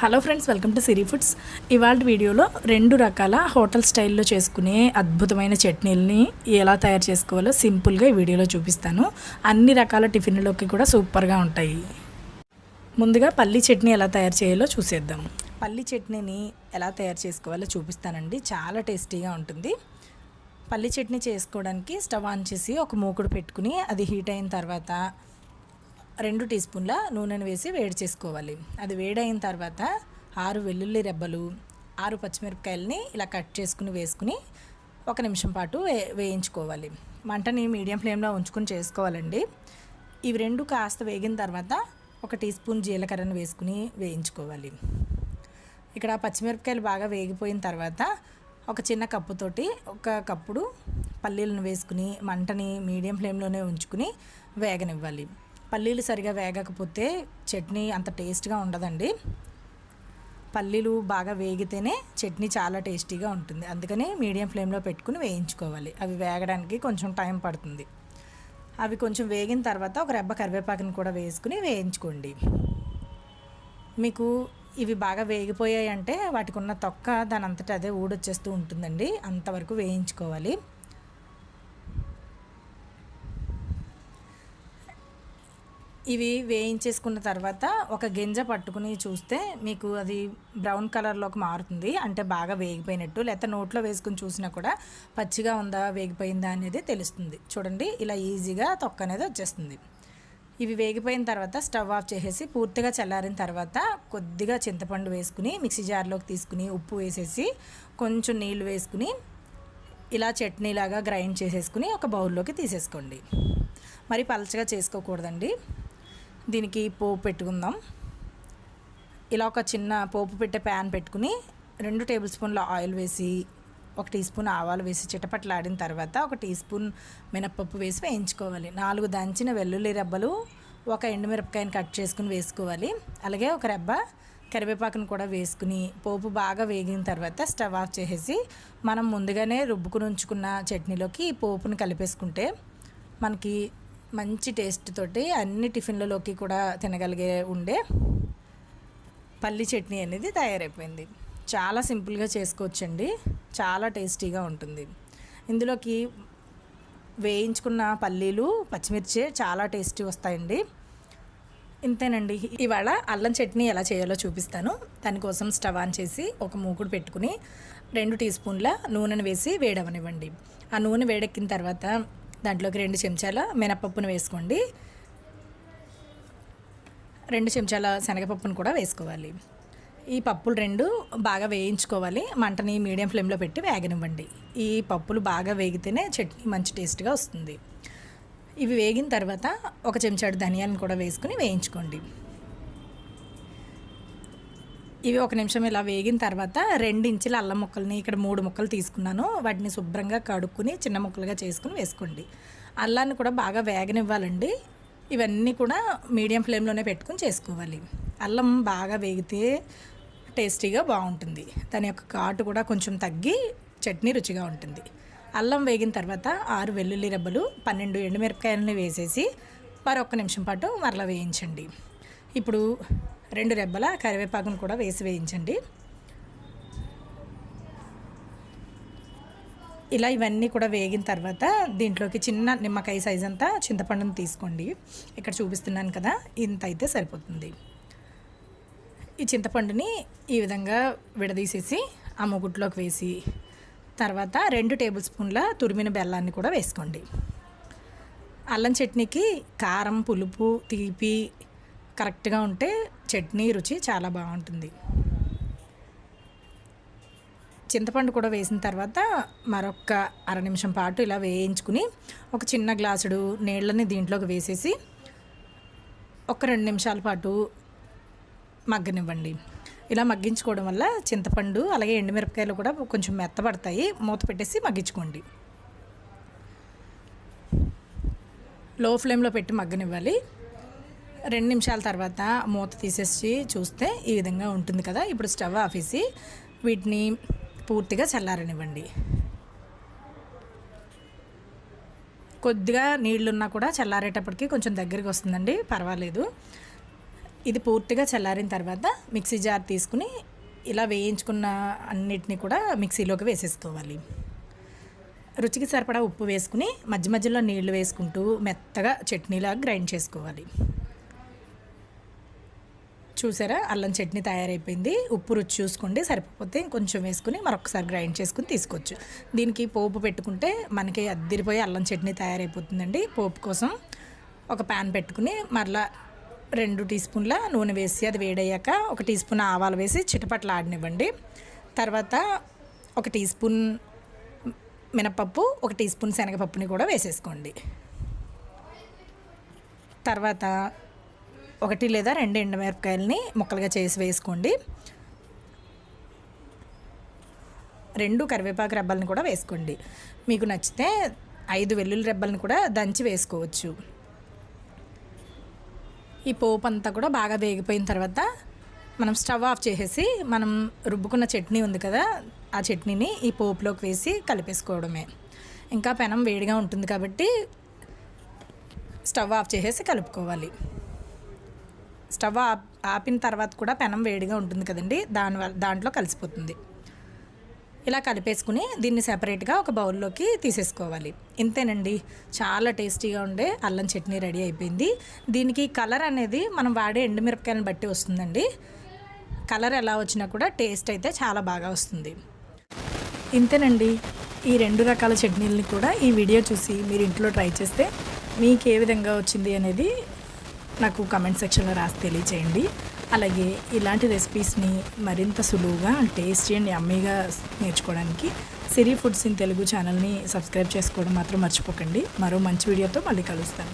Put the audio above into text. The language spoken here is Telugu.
Hello friends, welcome to Siri foods. ఇవాళ వీడియోలో 2 రకాల హోటల్ స్టైల్లో చేసుకునే అద్భుతమైన చట్నీలని ఎలా తయారు చేసుకోవాలో సింపుల్గా ఈ వీడియోలో చూపిస్తాను. అన్ని రకాల టిఫిన్లోకి కూడా సూపర్గా ఉంటాయి. ముందుగా పల్లీ చట్నీ ఎలా తయారు చేయాలో చూసేద్దాం. పల్లీ చట్నీని ఎలా తయారు చేసుకోవాలో చూపిస్తానండి. చాలా టేస్టీగా ఉంటుంది. పల్లీ చట్నీ చేసుకోవడానికి స్టవ్ ఆన్ చేసి ఒక మూకుడు పెట్టుకుని అది హీట్ అయిన తర్వాత 2 టీ స్పూన్ల నూనెను వేసి వేడి చేసుకోవాలి. అది వేడైన తర్వాత 6 వెల్లుల్లి రెబ్బలు, 6 పచ్చిమిరపకాయలని ఇలా కట్ చేసుకుని వేసుకుని 1 నిమిషం పాటు వేయించుకోవాలి. మంటని మీడియం ఫ్లేమ్లో ఉంచుకుని చేసుకోవాలండి. ఇవి 2 కాస్త వేగిన తర్వాత 1 టీ స్పూన్ జీలకర్రను వేసుకుని వేయించుకోవాలి. ఇక్కడ పచ్చిమిరపకాయలు బాగా వేగిపోయిన తర్వాత ఒక చిన్న కప్పుతోటి 1 కప్పుడు పల్లీలను వేసుకుని మంటని మీడియం ఫ్లేమ్లోనే ఉంచుకుని వేగనివ్వాలి. పల్లీలు సరిగా వేగకపోతే చట్నీ అంత టేస్ట్గా ఉండదండి. పల్లీలు బాగా వేగితేనే చట్నీ చాలా టేస్టీగా ఉంటుంది. అందుకని మీడియం ఫ్లేమ్లో పెట్టుకుని వేయించుకోవాలి. అవి వేగడానికి కొంచెం టైం పడుతుంది. అవి కొంచెం వేగిన తర్వాత 1 రెబ్బ కరివేపాకుని కూడా వేసుకుని వేయించుకోండి. మీకు ఇవి బాగా వేగిపోయాయి అంటే వాటికి ఉన్న తొక్క దాని అంతటా అదే ఊడొచ్చేస్తూ ఉంటుందండి. అంతవరకు వేయించుకోవాలి. ఇవి వేయించేసుకున్న తర్వాత ఒక గింజ పట్టుకుని చూస్తే మీకు అది బ్రౌన్ కలర్లోకి మారుతుంది. అంటే బాగా వేగిపోయినట్టు. లేకపోతే నోట్లో వేసుకుని చూసినా కూడా పచ్చిగా ఉందా వేగిపోయిందా అనేది తెలుస్తుంది. చూడండి, ఇలా ఈజీగా తొక్క అనేది వచ్చేస్తుంది. ఇవి వేగిపోయిన తర్వాత స్టవ్ ఆఫ్ చేసేసి పూర్తిగా చల్లారిన తర్వాత కొద్దిగా చింతపండు వేసుకుని మిక్సీ జార్లోకి తీసుకుని ఉప్పు వేసేసి కొంచెం నీళ్ళు వేసుకుని ఇలా చట్నీలాగా గ్రైండ్ చేసేసుకుని ఒక బౌల్లోకి తీసేసుకోండి. మరి పలచగా చేసుకోకూడదండి. దీనికి పోపు పెట్టుకుందాం. ఇలా ఒక చిన్న పోపు పెట్టే ప్యాన్ పెట్టుకుని 2 టేబుల్ స్పూన్ల ఆయిల్ వేసి 1 టీ స్పూన్ ఆవాలు వేసి చిటపట్లాడిన తర్వాత 1 టీ స్పూన్ మినప్పప్పు వేసి వేయించుకోవాలి. 4 దంచిన వెల్లుల్లి రెబ్బలు, 1 ఎండుమిరపకాయని కట్ చేసుకుని వేసుకోవాలి. అలాగే 1 రెబ్బ కరివేపాకును కూడా వేసుకుని పోపు బాగా వేగిన తర్వాత స్టవ్ ఆఫ్ చేసేసి మనం ముందుగానే రుబ్బుకుని ఉంచుకున్న చట్నీలోకి ఈ పోపుని కలిపేసుకుంటే మనకి మంచి టేస్ట్ తోటి అన్ని టిఫిన్లలోకి కూడా తినగలిగే ఉండే పల్లి చట్నీ అనేది తయారైపోయింది. చాలా సింపుల్గా చేసుకోవచ్చండి. చాలా టేస్టీగా ఉంటుంది. ఇందులోకి వేయించుకున్న పల్లీలు, పచ్చిమిర్చి చాలా టేస్టీ వస్తాయండి. ఇంతేనండి. ఇవాళ అల్లం చట్నీ ఎలా చేయాలో చూపిస్తాను. దానికోసం స్టవ్ ఆన్ చేసి ఒక మూకుడు పెట్టుకుని 2 టీ స్పూన్ల నూనెను వేసి వేడవనివ్వండి. ఆ నూనె వేడెక్కిన తర్వాత దాంట్లోకి 2 చెంచాల మినపప్పును వేసుకోండి. 2 చెంచాల శనగపప్పును కూడా వేసుకోవాలి. ఈ పప్పులు 2 బాగా వేయించుకోవాలి. మంటని మీడియం ఫ్లేమ్లో పెట్టి వేగనివ్వండి. ఈ పప్పులు బాగా వేగితేనే చట్నీ మంచి టేస్ట్గా వస్తుంది. ఇవి వేగిన తర్వాత 1 చెంచాడు ధనియాలను కూడా వేసుకుని వేయించుకోండి. ఇవి 1 నిమిషం ఇలా వేగిన తర్వాత 2 ఇంచుల అల్లం ముక్కల్ని ఇక్కడ 3 ముక్కలు తీసుకున్నాను. వాటిని శుభ్రంగా కడుక్కుని చిన్న ముక్కలుగా చేసుకుని వేసుకోండి. అల్లాన్ని కూడా బాగా వేగనివ్వాలండి. ఇవన్నీ కూడా మీడియం ఫ్లేమ్లోనే పెట్టుకుని చేసుకోవాలి. అల్లం బాగా వేగితే టేస్టీగా బాగుంటుంది. దాని యొక్క ఘాటు కూడా కొంచెం తగ్గి చట్నీ రుచిగా ఉంటుంది. అల్లం వేగిన తర్వాత 6 వెల్లుల్లి రెబ్బలు, 12 ఎండుమిరపకాయలని వేసేసి మరొక నిమిషం పాటు మరలా వేయించండి. ఇప్పుడు 2 రెబ్బల కరివేపాకును కూడా వేసి వేయించండి. ఇలా ఇవన్నీ కూడా వేగిన తర్వాత దీంట్లోకి చిన్న నిమ్మకాయ సైజ్ అంతా చింతపండును తీసుకోండి. ఇక్కడ చూపిస్తున్నాను కదా, ఇంత అయితే సరిపోతుంది. ఈ చింతపండుని ఈ విధంగా విడదీసేసి ఆ మూకుట్లోకి వేసి తర్వాత 2 టేబుల్ స్పూన్ల తురిమిన బెల్లాన్ని కూడా వేసుకోండి. అల్లం చట్నీకి కారం, పులుపు, తీపి కరెక్ట్గా ఉంటే చట్నీ రుచి చాలా బాగుంటుంది. చింతపండు కూడా వేసిన తర్వాత మరొక 1/2 నిమిషం పాటు ఇలా వేయించుకుని ఒక చిన్న గ్లాసుడు నీళ్ళని దీంట్లోకి వేసేసి ఒక 2 నిమిషాల పాటు మగ్గనివ్వండి. ఇలా మగ్గించుకోవడం వల్ల చింతపండు అలాగే ఎండుమిరపకాయలు కూడా కొంచెం మెత్తబడతాయి. మూత పెట్టేసి మగ్గించుకోండి. లో ఫ్లేమ్లో పెట్టి మగ్గనివ్వాలి. 2 నిమిషాల తర్వాత మూత తీసేసి చూస్తే ఈ విధంగా ఉంటుంది కదా. ఇప్పుడు స్టవ్ ఆపేసి వీటిని పూర్తిగా చల్లారనివ్వండి. కొద్దిగా నీళ్లున్నా కూడా చల్లారేటప్పటికి కొంచెం దగ్గరికి వస్తుందండి, పర్వాలేదు. ఇది పూర్తిగా చల్లారిన తర్వాత మిక్సీ జార్ తీసుకుని ఇలా వేయించుకున్న అన్నిటిని కూడా మిక్సీలోకి వేసేసుకోవాలి. రుచికి సరిపడా ఉప్పు వేసుకుని మధ్య మధ్యలో నీళ్లు వేసుకుంటూ మెత్తగా చట్నీలా గ్రైండ్ చేసుకోవాలి. చూసారా, అల్లం చట్నీ తయారైపోయింది. ఉప్పు రుచి చూసుకోండి, సరిపోతే కొంచెం వేసుకుని మరొకసారి గ్రైండ్ చేసుకుని తీసుకోవచ్చు. దీనికి పోపు పెట్టుకుంటే మనకి అద్దిరిపోయి అల్లం చట్నీ తయారైపోతుందండి. పోపు కోసం ఒక ప్యాన్ పెట్టుకుని మరలా 2 టీ స్పూన్ల నూనె వేసి అది వేడయ్యాక 1 టీ స్పూన్ ఆవాలు వేసి చిటపట్లు ఆడనివ్వండి. తర్వాత 1 టీ స్పూన్ మినపప్పు, 1 టీ స్పూన్ శనగపప్పుని కూడా వేసేసుకోండి. తర్వాత 1 లేదా 2 ఎండుమిరపకాయలని ముక్కలుగా చేసి వేసుకోండి. 2 కరివేపాకు రెబ్బలను కూడా వేసుకోండి. మీకు నచ్చితే 5 వెల్లుల్లి రెబ్బలను కూడా దంచి వేసుకోవచ్చు. ఈ పోపు అంతా కూడా బాగా వేగిపోయిన తర్వాత మనం స్టవ్ ఆఫ్ చేసేసి మనం రుబ్బుకున్న చట్నీ ఉంది కదా, ఆ చట్నీని ఈ పోపులోకి వేసి కలిపేసుకోవడమే. ఇంకా పెనం వేడిగా ఉంటుంది కాబట్టి స్టవ్ ఆఫ్ చేసేసి కలుపుకోవాలి. స్టవ్ ఆపిన తర్వాత కూడా పెనం వేడిగా ఉంటుంది కదండి, దాంట్లో కలిసిపోతుంది. ఇలా కలిపేసుకుని దీన్ని సెపరేట్గా ఒక బౌల్లోకి తీసేసుకోవాలి. ఇంతేనండి, చాలా టేస్టీగా ఉండే అల్లం చట్నీ రెడీ అయిపోయింది. దీనికి కలర్ అనేది మనం వాడే ఎండుమిరపకాయలను బట్టి వస్తుందండి. కలర్ ఎలా వచ్చినా కూడా టేస్ట్ అయితే చాలా బాగా వస్తుంది. ఇంతేనండి, ఈ 2 రకాల చట్నీలని కూడా ఈ వీడియో చూసి మీరు ఇంట్లో ట్రై చేస్తే మీకు ఏ విధంగా వచ్చింది అనేది నాకు కమెంట్ సెక్షన్లో రాసి తెలియచేయండి. అలాగే ఇలాంటి రెసిపీస్ని మరింత సులువుగా టేస్టీ అండ్ యమ్మీగా నేర్చుకోవడానికి సిరి ఫుడ్స్ ఇన్ తెలుగు ఛానల్ని సబ్స్క్రైబ్ చేసుకోవడం మాత్రం మర్చిపోకండి. మరో మంచి వీడియోతో మళ్ళీ కలుస్తాను.